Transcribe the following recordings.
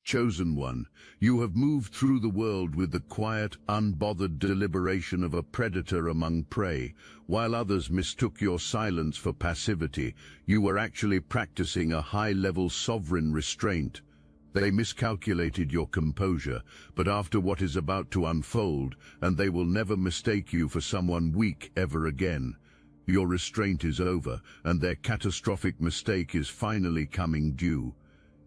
Chosen one, you have moved through the world with the quiet, unbothered deliberation of a predator among prey. While others mistook your silence for passivity, you were actually practicing a high-level sovereign restraint. They miscalculated your composure, but after what is about to unfold, and they will never mistake you for someone weak ever again. Your restraint is over, and their catastrophic mistake is finally coming due.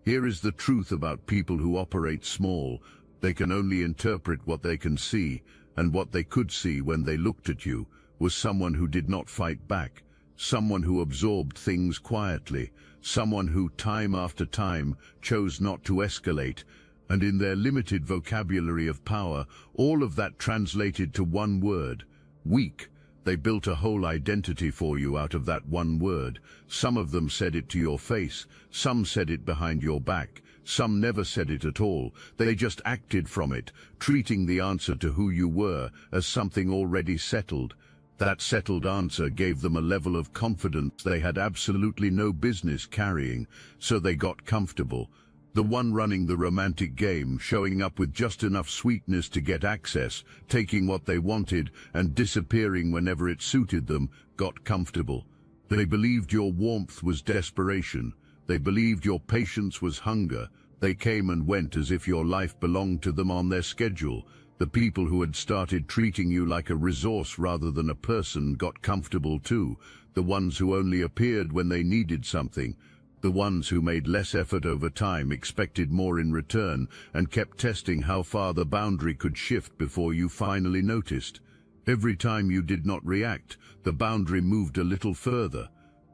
Here is the truth about people who operate small. They can only interpret what they can see, and what they could see when they looked at you was someone who did not fight back, someone who absorbed things quietly, someone who time after time chose not to escalate, and in their limited vocabulary of power, all of that translated to one word: weak. They built a whole identity for you out of that one word. Some of them said it to your face, some said it behind your back, some never said it at all. They just acted from it, treating the answer to who you were as something already settled. That settled answer gave them a level of confidence they had absolutely no business carrying, so they got comfortable. The one running the romantic game, showing up with just enough sweetness to get access, taking what they wanted and disappearing whenever it suited them, got comfortable. They believed your warmth was desperation. They believed your patience was hunger. They came and went as if your life belonged to them on their schedule. The people who had started treating you like a resource rather than a person got comfortable too. The ones who only appeared when they needed something. The ones who made less effort over time expected more in return and kept testing how far the boundary could shift before you finally noticed. Every time you did not react, the boundary moved a little further.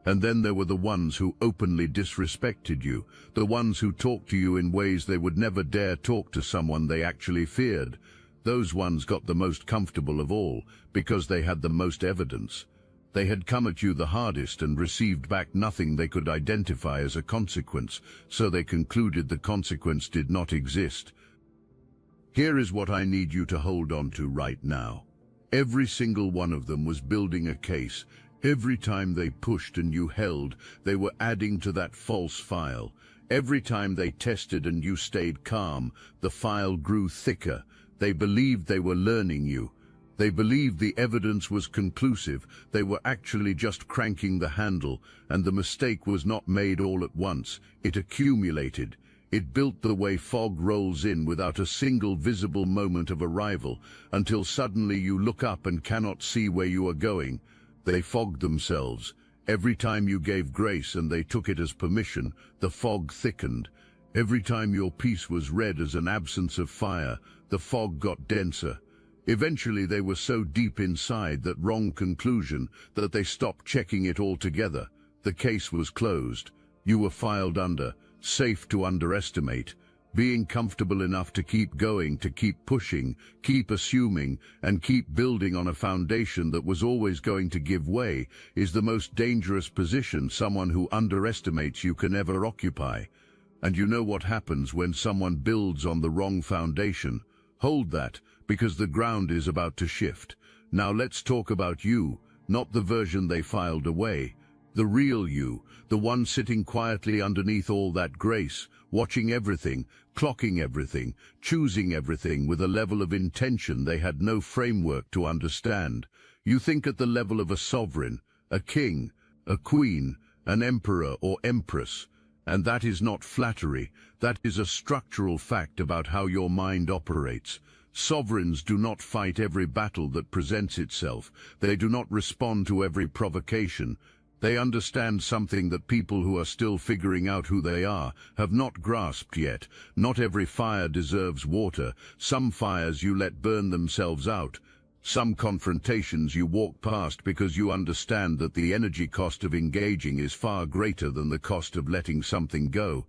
And then there were the ones who openly disrespected you, the ones who talked to you in ways they would never dare talk to someone they actually feared. Those ones got the most comfortable of all, because they had the most evidence. They had come at you the hardest and received back nothing they could identify as a consequence, so they concluded the consequence did not exist. Here is what I need you to hold on to right now. Every single one of them was building a case. Every time they pushed and you held, they were adding to that false file. Every time they tested and you stayed calm, the file grew thicker. They believed they were learning you. They believed the evidence was conclusive. They were actually just cranking the handle, and the mistake was not made all at once. It accumulated. It built the way fog rolls in without a single visible moment of arrival, until suddenly you look up and cannot see where you are going. They fogged themselves. Every time you gave grace and they took it as permission, the fog thickened. Every time your peace was read as an absence of fire, the fog got denser. Eventually they were so deep inside that wrong conclusion that they stopped checking it altogether. The case was closed. You were filed under, safe to underestimate. Being comfortable enough to keep going, to keep pushing, keep assuming, and keep building on a foundation that was always going to give way is the most dangerous position someone who underestimates you can ever occupy. And you know what happens when someone builds on the wrong foundation. Hold that, because the ground is about to shift. Now let's talk about you, not the version they filed away. The real you, the one sitting quietly underneath all that grace, watching everything, clocking everything, choosing everything with a level of intention they had no framework to understand. You think at the level of a sovereign, a king, a queen, an emperor or empress. And that is not flattery, that is a structural fact about how your mind operates. Sovereigns do not fight every battle that presents itself. They do not respond to every provocation. They understand something that people who are still figuring out who they are have not grasped yet. Not every fire deserves water. Some fires you let burn themselves out. Some confrontations you walk past because you understand that the energy cost of engaging is far greater than the cost of letting something go.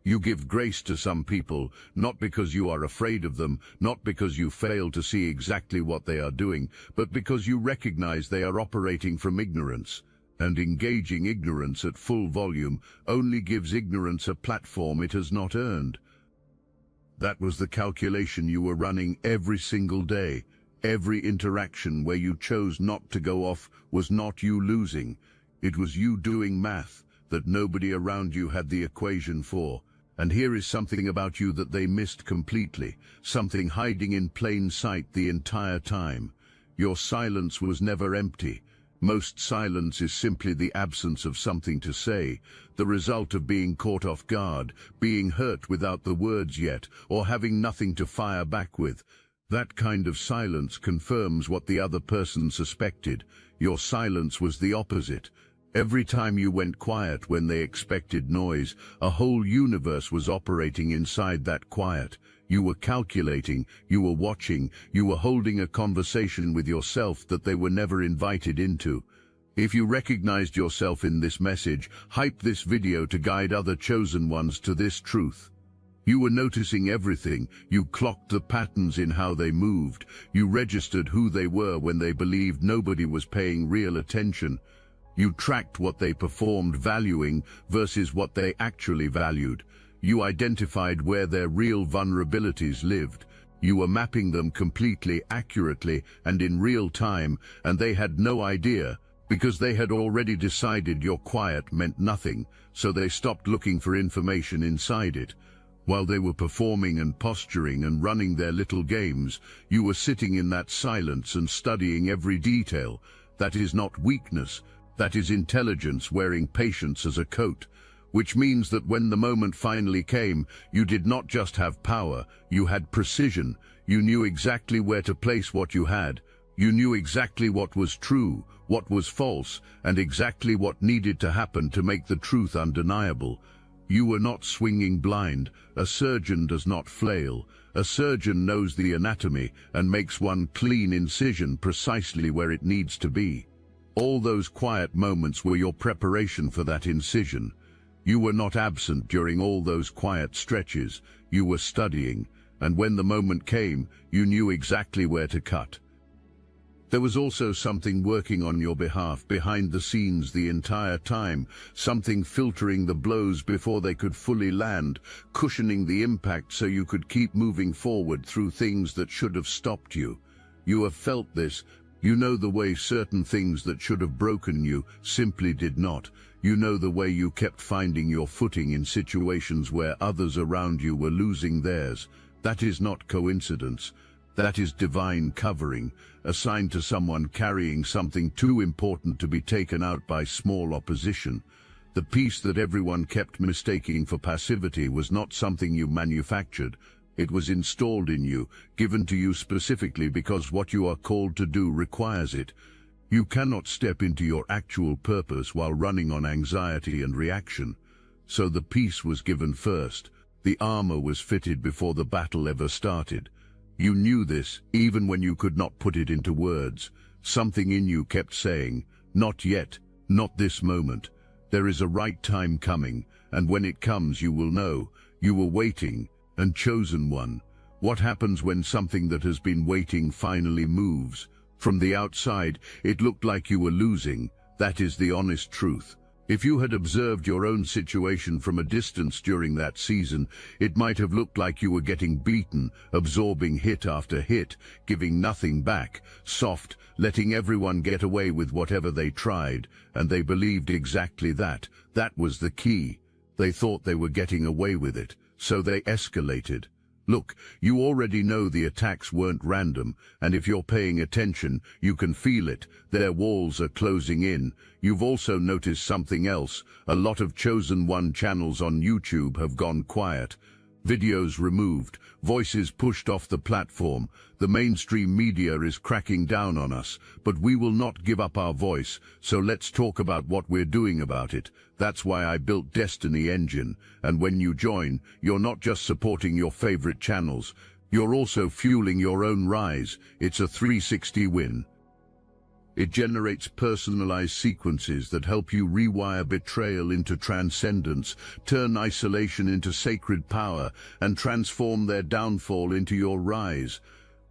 You give grace to some people, not because you are afraid of them, not because you fail to see exactly what they are doing, but because you recognize they are operating from ignorance. And engaging ignorance at full volume only gives ignorance a platform it has not earned. That was the calculation you were running every single day. Every interaction where you chose not to go off was not you losing. It was you doing math that nobody around you had the equation for. And here is something about you that they missed completely, something hiding in plain sight the entire time. Your silence was never empty. Most silence is simply the absence of something to say, the result of being caught off guard, being hurt without the words yet, or having nothing to fire back with. That kind of silence confirms what the other person suspected. Your silence was the opposite. Every time you went quiet when they expected noise, a whole universe was operating inside that quiet. You were calculating, you were watching, you were holding a conversation with yourself that they were never invited into. If you recognized yourself in this message, hype this video to guide other chosen ones to this truth. You were noticing everything. You clocked the patterns in how they moved. You registered who they were when they believed nobody was paying real attention. You tracked what they performed valuing versus what they actually valued. You identified where their real vulnerabilities lived. You were mapping them completely, accurately, and in real time, and they had no idea, because they had already decided your quiet meant nothing, so they stopped looking for information inside it. While they were performing and posturing and running their little games, you were sitting in that silence and studying every detail. That is not weakness. That is intelligence wearing patience as a coat, which means that when the moment finally came, you did not just have power, you had precision. You knew exactly where to place what you had. You knew exactly what was true, what was false, and exactly what needed to happen to make the truth undeniable. You were not swinging blind. A surgeon does not flail. A surgeon knows the anatomy and makes one clean incision precisely where it needs to be. All those quiet moments were your preparation for that incision. You were not absent during all those quiet stretches. You were studying, and when the moment came, you knew exactly where to cut. There was also something working on your behalf behind the scenes the entire time, something filtering the blows before they could fully land, cushioning the impact so you could keep moving forward through things that should have stopped you. You have felt this. You know the way certain things that should have broken you simply did not. You know the way you kept finding your footing in situations where others around you were losing theirs. That is not coincidence. That is divine covering, assigned to someone carrying something too important to be taken out by small opposition. The peace that everyone kept mistaking for passivity was not something you manufactured. It was installed in you, given to you specifically because what you are called to do requires it. You cannot step into your actual purpose while running on anxiety and reaction. So the peace was given first. The armor was fitted before the battle ever started. You knew this, even when you could not put it into words. Something in you kept saying, "Not yet, not this moment. There is a right time coming, and when it comes you will know." You were waiting, and chosen one. What happens when something that has been waiting finally moves? From the outside, it looked like you were losing. That is the honest truth. If you had observed your own situation from a distance during that season, it might have looked like you were getting beaten, absorbing hit after hit, giving nothing back, soft, letting everyone get away with whatever they tried, and they believed exactly that. That was the key. They thought they were getting away with it, so they escalated. Look, you already know the attacks weren't random, and if you're paying attention, you can feel it. Their walls are closing in. You've also noticed something else. A lot of Chosen One channels on YouTube have gone quiet. Videos removed, voices pushed off the platform. The mainstream media is cracking down on us, but we will not give up our voice, so let's talk about what we're doing about it. That's why I built Destiny Engine, and when you join, you're not just supporting your favorite channels, you're also fueling your own rise. It's a 360 win. It generates personalized sequences that help you rewire betrayal into transcendence, turn isolation into sacred power, and transform their downfall into your rise.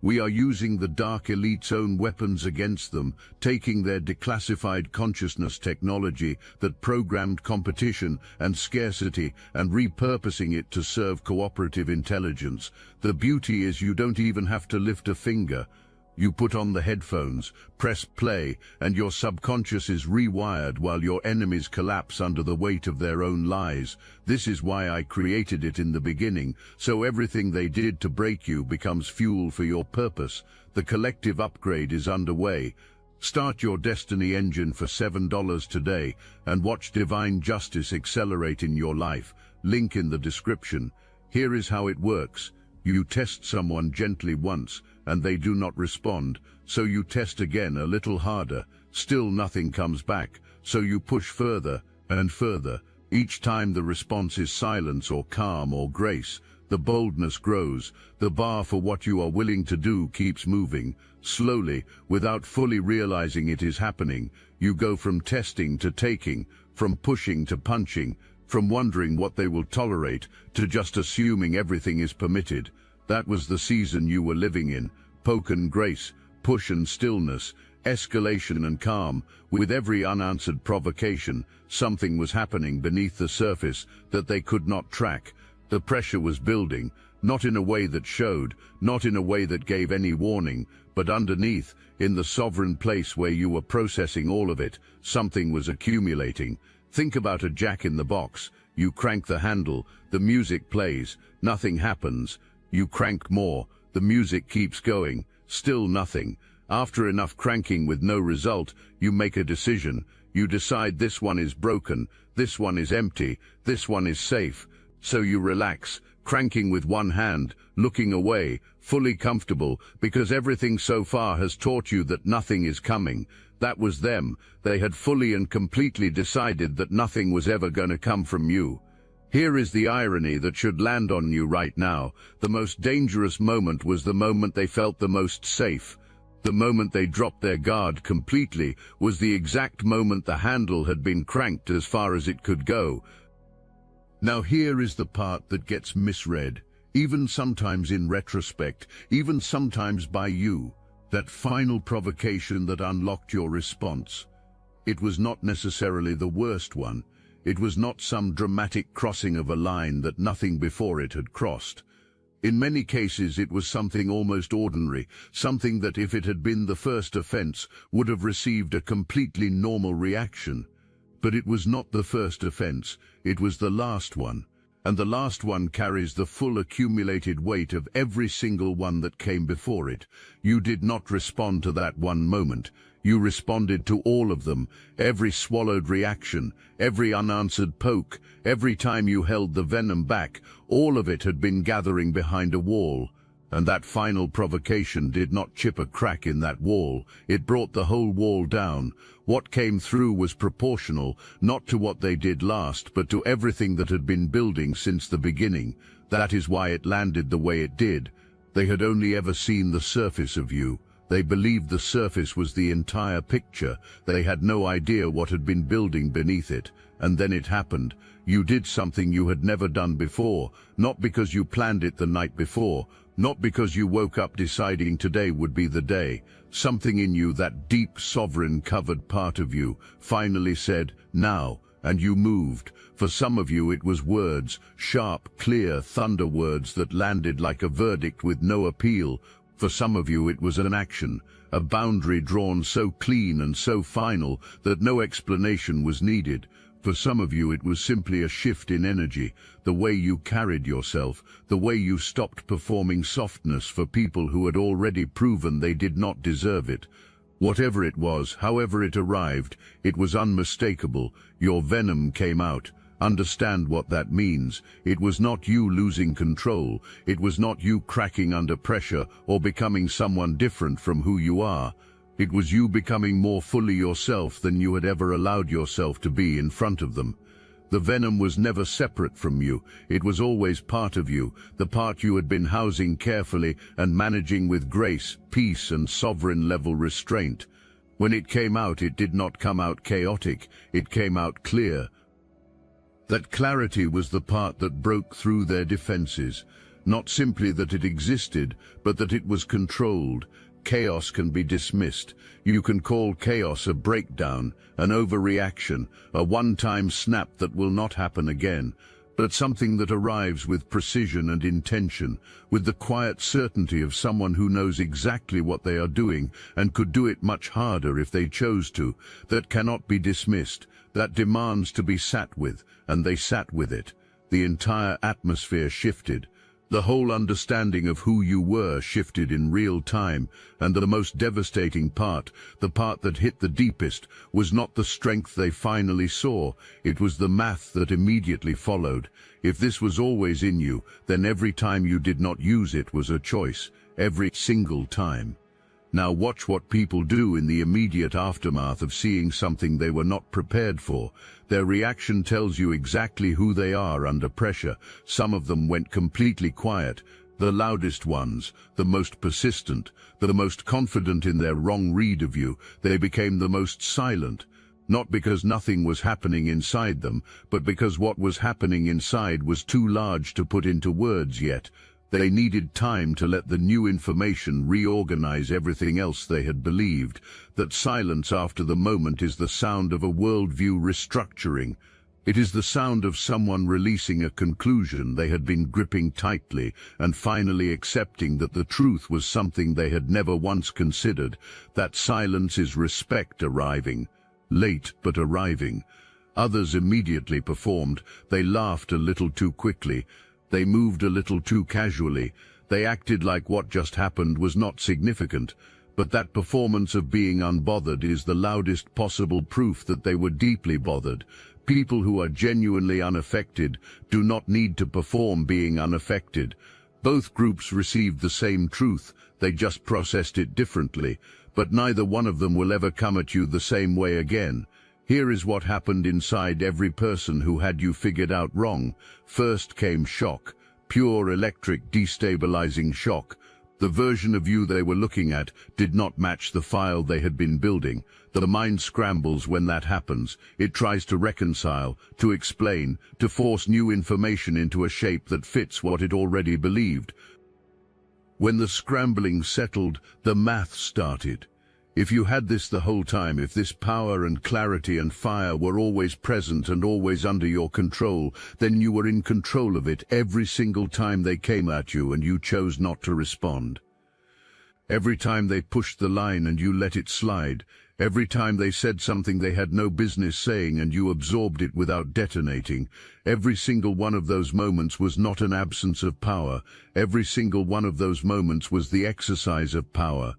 We are using the Dark Elite's own weapons against them, taking their declassified consciousness technology that programmed competition and scarcity and repurposing it to serve cooperative intelligence. The beauty is you don't even have to lift a finger. You put on the headphones, press play, and your subconscious is rewired while your enemies collapse under the weight of their own lies. This is why I created it in the beginning, so everything they did to break you becomes fuel for your purpose. The collective upgrade is underway. Start your destiny engine for $7 today and watch divine justice accelerate in your life. Link in the description. Here is how it works. You test someone gently once, and they do not respond, so you test again a little harder. Still nothing comes back, so you push further and further. Each time the response is silence or calm or grace, the boldness grows. The bar for what you are willing to do keeps moving. Slowly, without fully realizing it is happening, you go from testing to taking, from pushing to punching, from wondering what they will tolerate to just assuming everything is permitted. That was the season you were living in. Poke and grace, push and stillness, escalation and calm. With every unanswered provocation, something was happening beneath the surface that they could not track. The pressure was building, not in a way that showed, not in a way that gave any warning, but underneath, in the sovereign place where you were processing all of it, something was accumulating. Think about a jack in the box. You crank the handle, the music plays, nothing happens. You crank more, the music keeps going, still nothing. After enough cranking with no result, you make a decision. You decide this one is broken, this one is empty, this one is safe. So you relax, cranking with one hand, looking away, fully comfortable, because everything so far has taught you that nothing is coming. That was them. They had fully and completely decided that nothing was ever going to come from you. Here is the irony that should land on you right now. The most dangerous moment was the moment they felt the most safe. The moment they dropped their guard completely was the exact moment the handle had been cranked as far as it could go. Now here is the part that gets misread, even sometimes in retrospect, even sometimes by you. That final provocation that unlocked your response. It was not necessarily the worst one. It was not some dramatic crossing of a line that nothing before it had crossed. In many cases it was something almost ordinary, something that if it had been the first offense would have received a completely normal reaction. But it was not the first offense, it was the last one. And the last one carries the full accumulated weight of every single one that came before it. You did not respond to that one moment. You responded to all of them, every swallowed reaction, every unanswered poke, every time you held the venom back. All of it had been gathering behind a wall. And that final provocation did not chip a crack in that wall. It brought the whole wall down. What came through was proportional, not to what they did last, but to everything that had been building since the beginning. That is why it landed the way it did. They had only ever seen the surface of you. They believed the surface was the entire picture. They had no idea what had been building beneath it. And then it happened. You did something you had never done before, not because you planned it the night before, not because you woke up deciding today would be the day. Something in you, that deep, sovereign, covered part of you, finally said, now, and you moved. For some of you it was words, sharp, clear, thunder words that landed like a verdict with no appeal. For some of you it was an action, a boundary drawn so clean and so final that no explanation was needed. For some of you it was simply a shift in energy, the way you carried yourself, the way you stopped performing softness for people who had already proven they did not deserve it. Whatever it was, however it arrived, it was unmistakable. Your venom came out. Understand what that means. It was not you losing control. It was not you cracking under pressure or becoming someone different from who you are. It was you becoming more fully yourself than you had ever allowed yourself to be in front of them. The venom was never separate from you. It was always part of you, the part you had been housing carefully and managing with grace, peace, and sovereign-level restraint. When it came out, it did not come out chaotic. It came out clear. That clarity was the part that broke through their defenses. Not simply that it existed, but that it was controlled. Chaos can be dismissed. You can call chaos a breakdown, an overreaction, a one-time snap that will not happen again. but something that arrives with precision and intention, with the quiet certainty of someone who knows exactly what they are doing and could do it much harder if they chose to, that cannot be dismissed, that demands to be sat with, and they sat with it. The entire atmosphere shifted. The whole understanding of who you were shifted in real time, and the most devastating part, the part that hit the deepest, was not the strength they finally saw, it was the math that immediately followed. If this was always in you, then every time you did not use it was a choice, every single time. Now watch what people do in the immediate aftermath of seeing something they were not prepared for. Their reaction tells you exactly who they are under pressure. Some of them went completely quiet. The loudest ones, the most persistent, the most confident in their wrong read of you, they became the most silent. Not because nothing was happening inside them, but because what was happening inside was too large to put into words yet. They needed time to let the new information reorganize everything else they had believed. That silence after the moment is the sound of a worldview restructuring. It is the sound of someone releasing a conclusion they had been gripping tightly and finally accepting that the truth was something they had never once considered. That silence is respect arriving. Late, but arriving. Others immediately performed. They laughed a little too quickly. They moved a little too casually. They acted like what just happened was not significant. But that performance of being unbothered is the loudest possible proof that they were deeply bothered. People who are genuinely unaffected do not need to perform being unaffected. Both groups received the same truth, they just processed it differently. But neither one of them will ever come at you the same way again. Here is what happened inside every person who had you figured out wrong. First came shock, pure electric destabilizing shock. The version of you they were looking at did not match the file they had been building. The mind scrambles when that happens. It tries to reconcile, to explain, to force new information into a shape that fits what it already believed. When the scrambling settled, the math started. If you had this the whole time, if this power and clarity and fire were always present and always under your control, then you were in control of it every single time they came at you and you chose not to respond. Every time they pushed the line and you let it slide. Every time they said something they had no business saying and you absorbed it without detonating. Every single one of those moments was not an absence of power. Every single one of those moments was the exercise of power.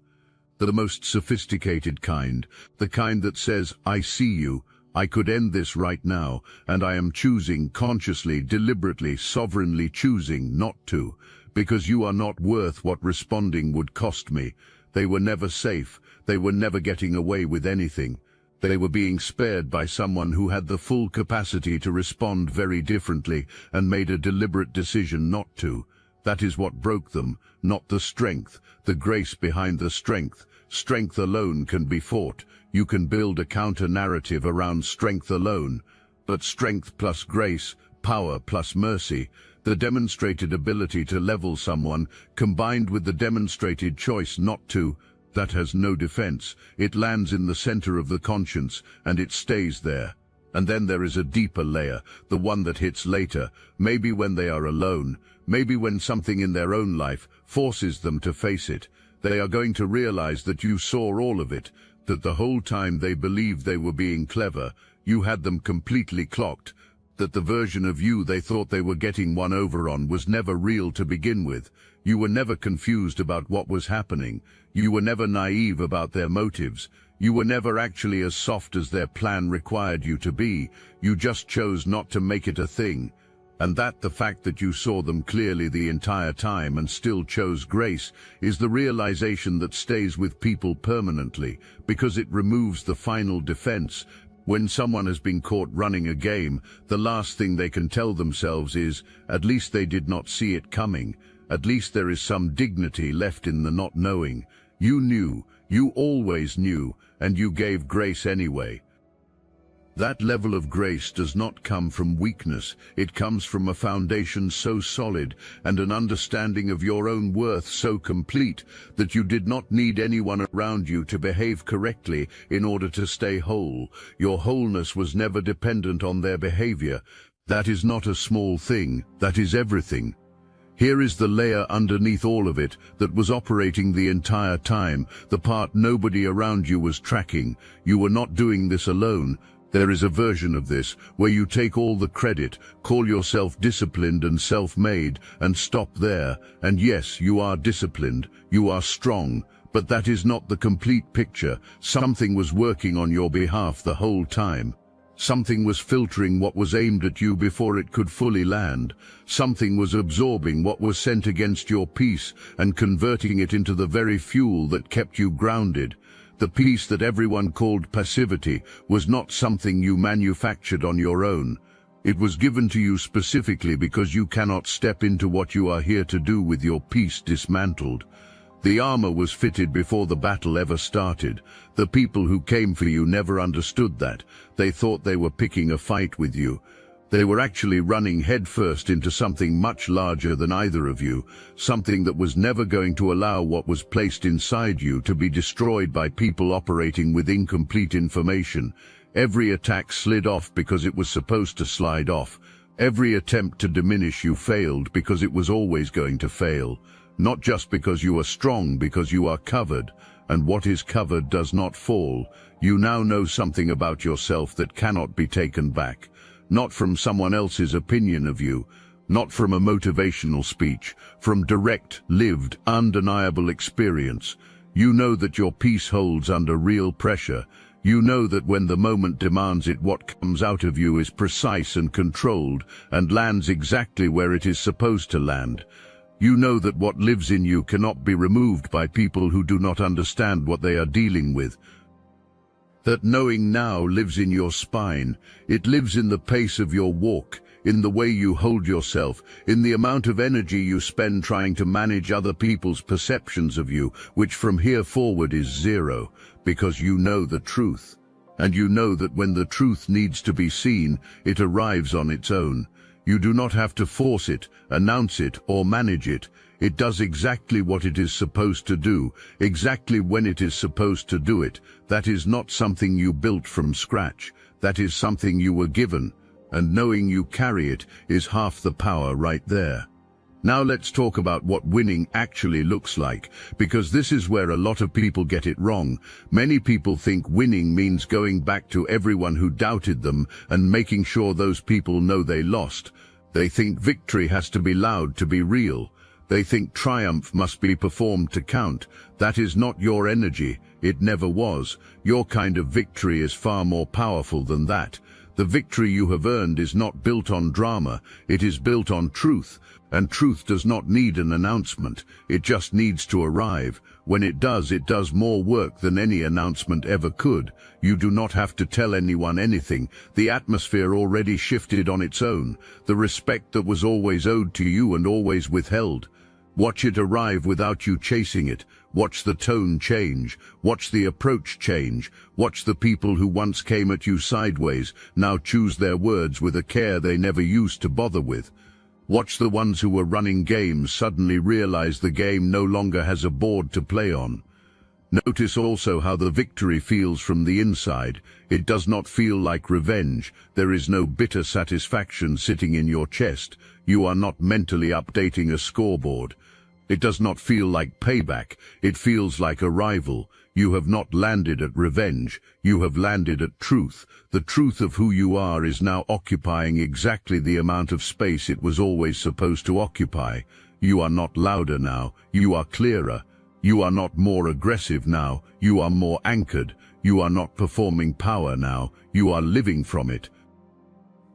The most sophisticated kind, the kind that says, I see you, I could end this right now, and I am choosing, consciously, deliberately, sovereignly choosing not to, because you are not worth what responding would cost me. They were never safe, they were never getting away with anything. They were being spared by someone who had the full capacity to respond very differently and made a deliberate decision not to. That is what broke them, not the strength, the grace behind the strength. Strength alone can be fought. You can build a counter-narrative around strength alone. But strength plus grace, power plus mercy, the demonstrated ability to level someone, combined with the demonstrated choice not to, that has no defense. It lands in the center of the conscience, and it stays there. And then there is a deeper layer, the one that hits later, maybe when they are alone, maybe when something in their own life forces them to face it. They are going to realize that you saw all of it, that the whole time they believed they were being clever, you had them completely clocked, that the version of you they thought they were getting one over on was never real to begin with. You were never confused about what was happening. You were never naive about their motives. You were never actually as soft as their plan required you to be. You just chose not to make it a thing. And that the fact that you saw them clearly the entire time and still chose grace is the realization that stays with people permanently, because it removes the final defense. When someone has been caught running a game, the last thing they can tell themselves is, at least they did not see it coming. At least there is some dignity left in the not knowing. You knew, you always knew, and you gave grace anyway. That level of grace does not come from weakness. It comes from a foundation so solid and an understanding of your own worth so complete that you did not need anyone around you to behave correctly in order to stay whole. Your wholeness was never dependent on their behavior. That is not a small thing, that is everything. Here is the layer underneath all of it that was operating the entire time, the part nobody around you was tracking. You were not doing this alone. There is a version of this where you take all the credit, call yourself disciplined and self-made, and stop there. And yes, you are disciplined, you are strong, but that is not the complete picture. Something was working on your behalf the whole time. Something was filtering what was aimed at you before it could fully land. Something was absorbing what was sent against your peace and converting it into the very fuel that kept you grounded. The peace that everyone called passivity was not something you manufactured on your own. It was given to you specifically because you cannot step into what you are here to do with your peace dismantled. The armor was fitted before the battle ever started. The people who came for you never understood that. They thought they were picking a fight with you. They were actually running headfirst into something much larger than either of you, something that was never going to allow what was placed inside you to be destroyed by people operating with incomplete information. Every attack slid off because it was supposed to slide off. Every attempt to diminish you failed because it was always going to fail. Not just because you are strong, because you are covered, and what is covered does not fall. You now know something about yourself that cannot be taken back. Not from someone else's opinion of you, not from a motivational speech, from direct, lived, undeniable experience. You know that your peace holds under real pressure. You know that when the moment demands it, what comes out of you is precise and controlled, and lands exactly where it is supposed to land. You know that what lives in you cannot be removed by people who do not understand what they are dealing with. That knowing now lives in your spine. It lives in the pace of your walk, in the way you hold yourself, in the amount of energy you spend trying to manage other people's perceptions of you, which from here forward is zero, because you know the truth. And you know that when the truth needs to be seen, it arrives on its own. You do not have to force it, announce it, or manage it. It does exactly what it is supposed to do, exactly when it is supposed to do it. That is not something you built from scratch. That is something you were given, and knowing you carry it is half the power right there. Now let's talk about what winning actually looks like, because this is where a lot of people get it wrong. Many people think winning means going back to everyone who doubted them and making sure those people know they lost. They think victory has to be loud to be real. They think triumph must be performed to count. That is not your energy. It never was. Your kind of victory is far more powerful than that. The victory you have earned is not built on drama. It is built on truth. And truth does not need an announcement. It just needs to arrive. When it does more work than any announcement ever could. You do not have to tell anyone anything. The atmosphere already shifted on its own. The respect that was always owed to you and always withheld. Watch it arrive without you chasing it. Watch the tone change. Watch the approach change. Watch the people who once came at you sideways now choose their words with a care they never used to bother with. Watch the ones who were running games suddenly realize the game no longer has a board to play on. Notice also how the victory feels from the inside. It does not feel like revenge. There is no bitter satisfaction sitting in your chest. You are not mentally updating a scoreboard. It does not feel like payback. It feels like arrival. You have not landed at revenge. You have landed at truth. The truth of who you are is now occupying exactly the amount of space it was always supposed to occupy. You are not louder now. You are clearer. You are not more aggressive now. You are more anchored. You are not performing power now. You are living from it.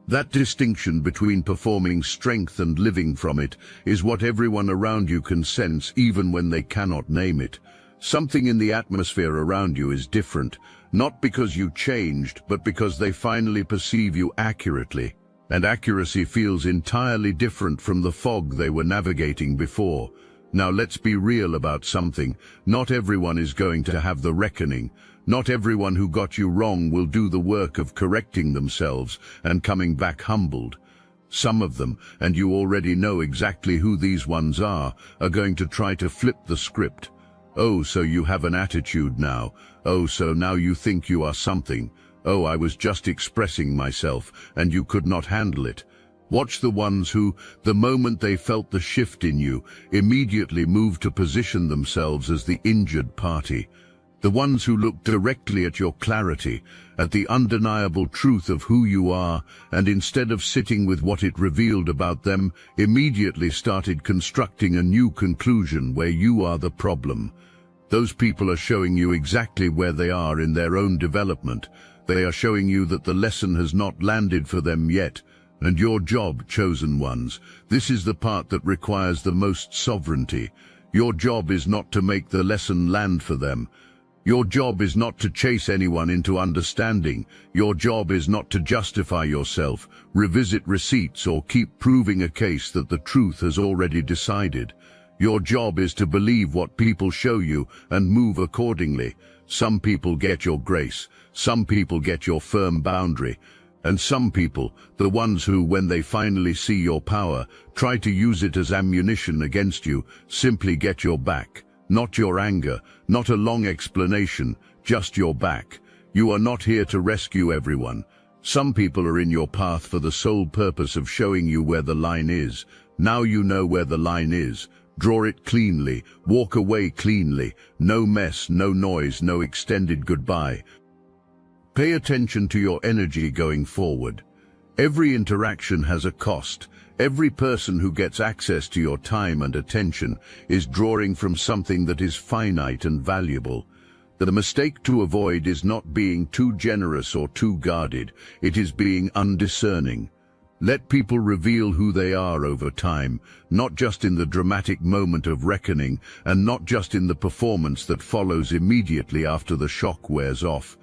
That distinction between performing strength and living from it is what everyone around you can sense even when they cannot name it. Something in the atmosphere around you is different, not because you changed, but because they finally perceive you accurately. And accuracy feels entirely different from the fog they were navigating before. Now let's be real about something. Not everyone is going to have the reckoning. Not everyone who got you wrong will do the work of correcting themselves and coming back humbled. Some of them, and you already know exactly who these ones are going to try to flip the script. Oh, so you have an attitude now. Oh, so now you think you are something. Oh, I was just expressing myself, and you could not handle it. Watch the ones who, the moment they felt the shift in you, immediately moved to position themselves as the injured party. The ones who looked directly at your clarity, at the undeniable truth of who you are, and instead of sitting with what it revealed about them, immediately started constructing a new conclusion where you are the problem. Those people are showing you exactly where they are in their own development. They are showing you that the lesson has not landed for them yet, and your job, chosen ones, this is the part that requires the most sovereignty. Your job is not to make the lesson land for them. Your job is not to chase anyone into understanding. Your job is not to justify yourself, revisit receipts, or keep proving a case that the truth has already decided. Your job is to believe what people show you and move accordingly. Some people get your grace, some people get your firm boundary, and some people, the ones who, when they finally see your power, try to use it as ammunition against you, simply get your back. Not your anger, not a long explanation, just your back. You are not here to rescue everyone. Some people are in your path for the sole purpose of showing you where the line is. Now you know where the line is. Draw it cleanly, walk away cleanly. No mess, no noise, no extended goodbye. Pay attention to your energy going forward. Every interaction has a cost. Every person who gets access to your time and attention is drawing from something that is finite and valuable. The mistake to avoid is not being too generous or too guarded. It is being undiscerning. Let people reveal who they are over time, not just in the dramatic moment of reckoning, and not just in the performance that follows immediately after the shock wears off.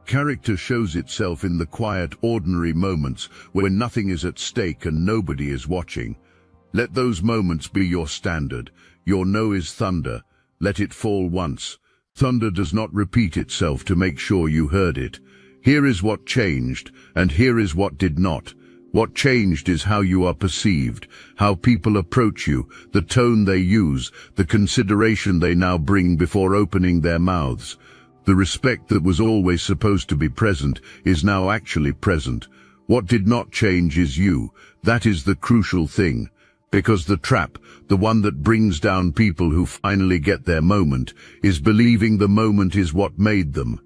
Character shows itself in the quiet, ordinary moments when nothing is at stake and nobody is watching. Let those moments be your standard. Your no is thunder. Let it fall once. Thunder does not repeat itself to make sure you heard it. Here is what changed, and here is what did not. What changed is how you are perceived, how people approach you, the tone they use, the consideration they now bring before opening their mouths. The respect that was always supposed to be present is now actually present. What did not change is you. That is the crucial thing. Because the trap, the one that brings down people who finally get their moment, is believing the moment is what made them.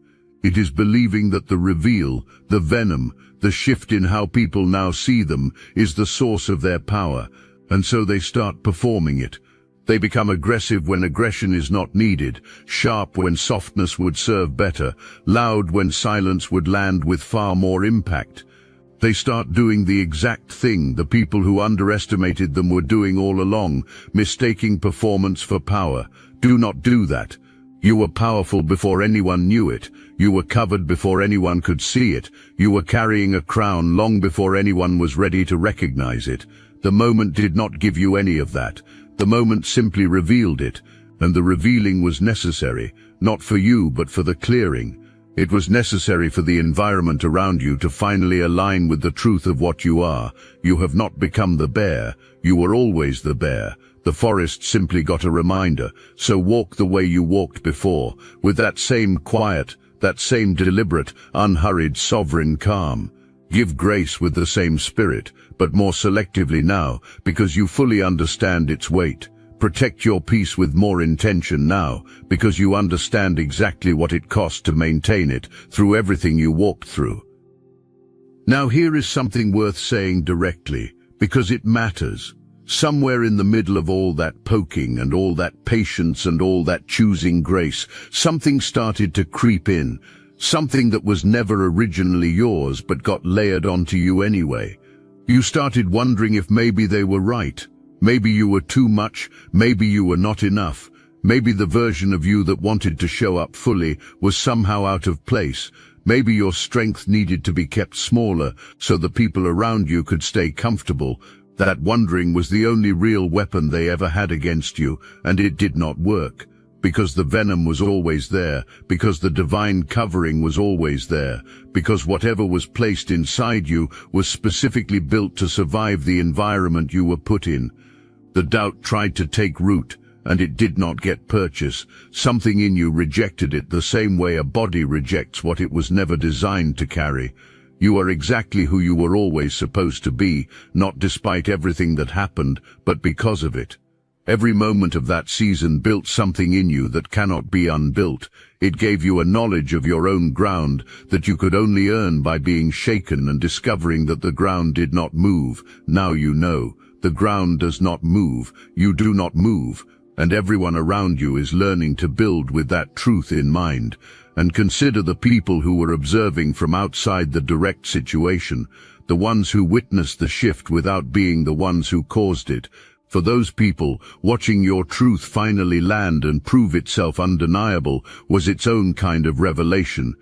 It is believing that the reveal, the venom, the shift in how people now see them is the source of their power, and so they start performing it. They become aggressive when aggression is not needed, sharp when softness would serve better, loud when silence would land with far more impact. They start doing the exact thing the people who underestimated them were doing all along, mistaking performance for power. Do not do that. You were powerful before anyone knew it. You were covered before anyone could see it. You were carrying a crown long before anyone was ready to recognize it. The moment did not give you any of that. The moment simply revealed it, and the revealing was necessary, not for you but for the clearing. It was necessary for the environment around you to finally align with the truth of what you are. You have not become the bear. You were always the bear. The forest simply got a reminder, so walk the way you walked before, with that same quiet, that same deliberate, unhurried, sovereign calm. Give grace with the same spirit, but more selectively now, because you fully understand its weight. Protect your peace with more intention now, because you understand exactly what it cost to maintain it through everything you walked through. Now here is something worth saying directly, because it matters. Somewhere in the middle of all that poking and all that patience and all that choosing grace, something started to creep in. Something that was never originally yours but got layered onto you anyway. You started wondering if maybe they were right. Maybe you were too much, maybe you were not enough. Maybe the version of you that wanted to show up fully was somehow out of place. Maybe your strength needed to be kept smaller so the people around you could stay comfortable. That wondering was the only real weapon they ever had against you, and it did not work. Because the venom was always there, because the divine covering was always there, because whatever was placed inside you was specifically built to survive the environment you were put in. The doubt tried to take root, and it did not get purchase. Something in you rejected it the same way a body rejects what it was never designed to carry. You are exactly who you were always supposed to be, not despite everything that happened, but because of it. Every moment of that season built something in you that cannot be unbuilt. It gave you a knowledge of your own ground that you could only earn by being shaken and discovering that the ground did not move. Now you know. The ground does not move. You do not move. And everyone around you is learning to build with that truth in mind. And consider the people who were observing from outside the direct situation, the ones who witnessed the shift without being the ones who caused it. For those people, watching your truth finally land and prove itself undeniable was its own kind of revelation.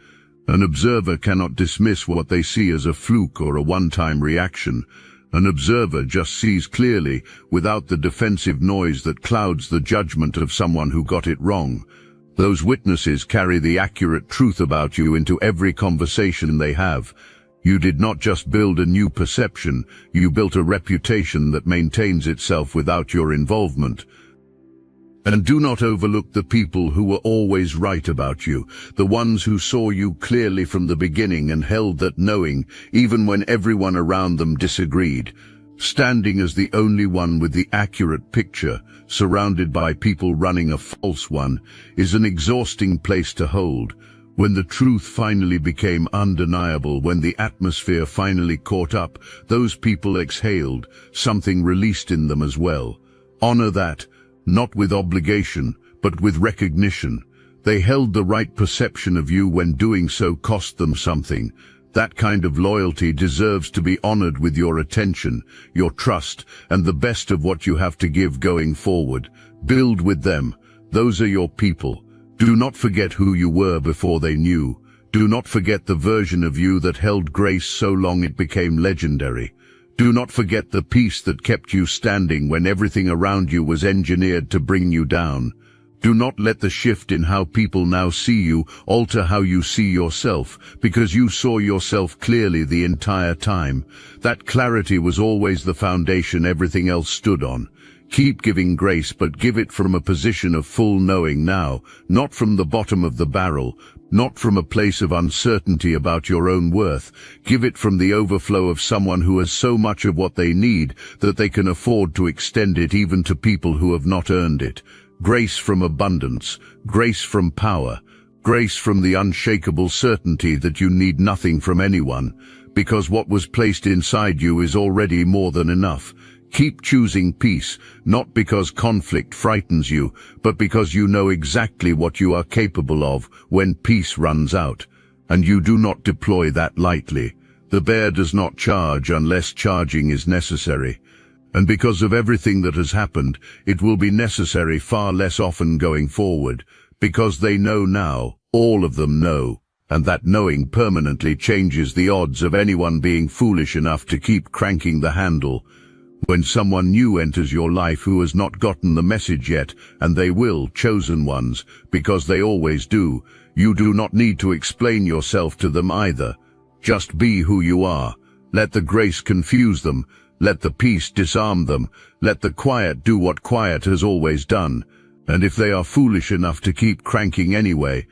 An observer cannot dismiss what they see as a fluke or a one-time reaction. An observer just sees clearly, without the defensive noise that clouds the judgment of someone who got it wrong. Those witnesses carry the accurate truth about you into every conversation they have. You did not just build a new perception, you built a reputation that maintains itself without your involvement. And do not overlook the people who were always right about you, the ones who saw you clearly from the beginning and held that knowing, even when everyone around them disagreed. Standing as the only one with the accurate picture, surrounded by people running a false one, is an exhausting place to hold. When the truth finally became undeniable, when the atmosphere finally caught up, those people exhaled, something released in them as well. Honor that, not with obligation, but with recognition. They held the right perception of you when doing so cost them something. That kind of loyalty deserves to be honored with your attention, your trust, and the best of what you have to give going forward. Build with them. Those are your people. Do not forget who you were before they knew. Do not forget the version of you that held grace so long it became legendary. Do not forget the peace that kept you standing when everything around you was engineered to bring you down. Do not let the shift in how people now see you alter how you see yourself, because you saw yourself clearly the entire time. That clarity was always the foundation everything else stood on. Keep giving grace, but give it from a position of full knowing now, not from the bottom of the barrel, not from a place of uncertainty about your own worth. Give it from the overflow of someone who has so much of what they need that they can afford to extend it even to people who have not earned it. Grace from abundance, grace from power, grace from the unshakable certainty that you need nothing from anyone, because what was placed inside you is already more than enough. Keep choosing peace, not because conflict frightens you, but because you know exactly what you are capable of when peace runs out. And you do not deploy that lightly. The bear does not charge unless charging is necessary. And because of everything that has happened, it will be necessary far less often going forward, because they know now, all of them know, and that knowing permanently changes the odds of anyone being foolish enough to keep cranking the handle. When someone new enters your life who has not gotten the message yet, and they will, chosen ones, because they always do, you do not need to explain yourself to them either. Just be who you are. Let the grace confuse them. Let the peace disarm them. Let the quiet do what quiet has always done. And if they are foolish enough to keep cranking anyway,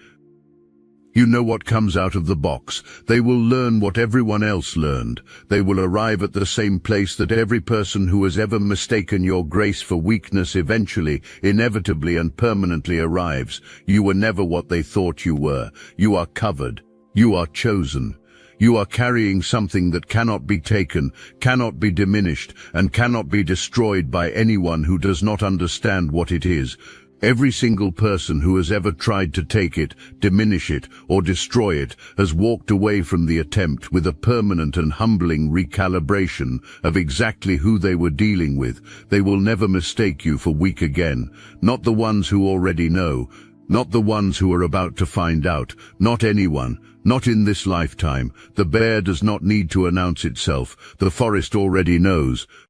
you know what comes out of the box. They will learn what everyone else learned. They will arrive at the same place that every person who has ever mistaken your grace for weakness eventually, inevitably and permanently arrives. You were never what they thought you were. You are covered. You are chosen. You are carrying something that cannot be taken, cannot be diminished, and cannot be destroyed by anyone who does not understand what it is. Every single person who has ever tried to take it, diminish it, or destroy it has walked away from the attempt with a permanent and humbling recalibration of exactly who they were dealing with. They will never mistake you for weak again. Not the ones who already know. Not the ones who are about to find out. Not anyone. Not in this lifetime. The bear does not need to announce itself. The forest already knows.